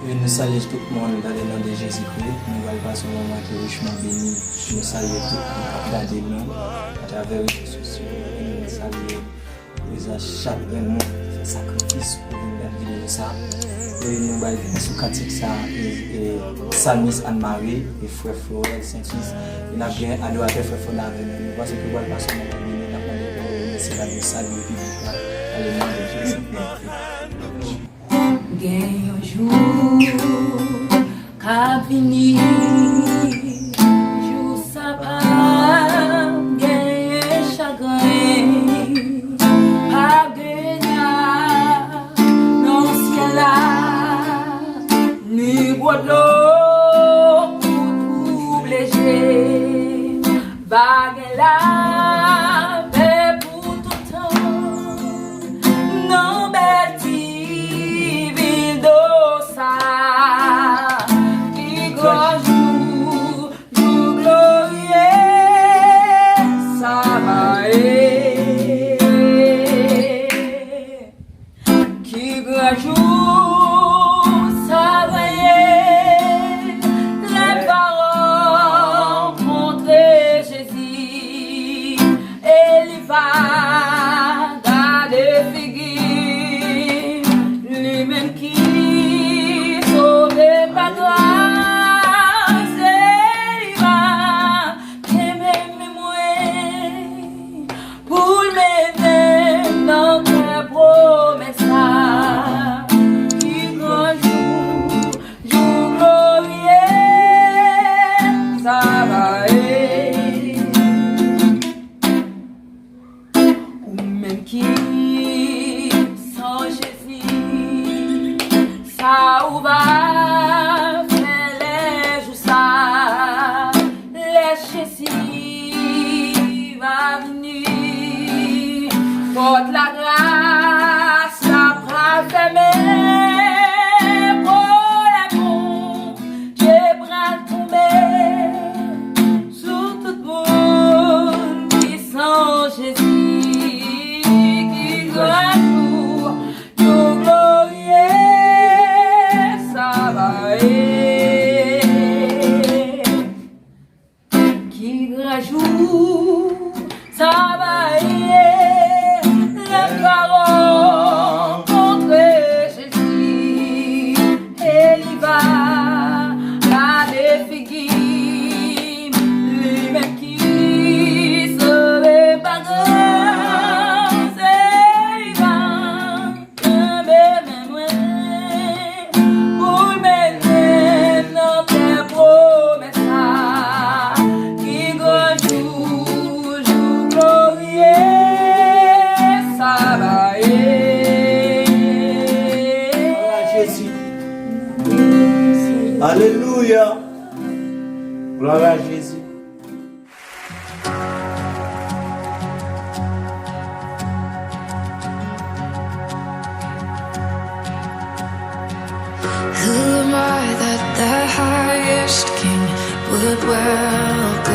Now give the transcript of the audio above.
Nous saluons tout le monde dans le nom de Jésus-Christ. Nous allons passer un moment qui est richement béni. Nous saluons tout le monde qui a regardé nous à travers les réseaux sociaux. Nous saluons chaque monde qui fait sacrifice pour venir vidéo ça. Et nous allons venir sur cantique ça et Samis Anne-Marie et Frère Florel Saint-Fils. Et nous avons bien adorateur Frère Florel avec nous. Nous voici que nous allons passer un moment béni. Nous allons essayer de saluer publiquement dans le nom de Jésus-Christ. Gagne un jour, qu'a fini, jour ça va, gagne chagrin, pas gagnant, non ciel là, ni bois de l'eau, pour tout léger, vague là, mais pour tout temps, non belle. Porte la grâce, la bras fermés, pour les bons, j'ai bras tombés, sur tout le monde qui sent Jésus, qui doit nous glorier, ça va qui grand jour, ça va Alléluia. Gloire à Jésus.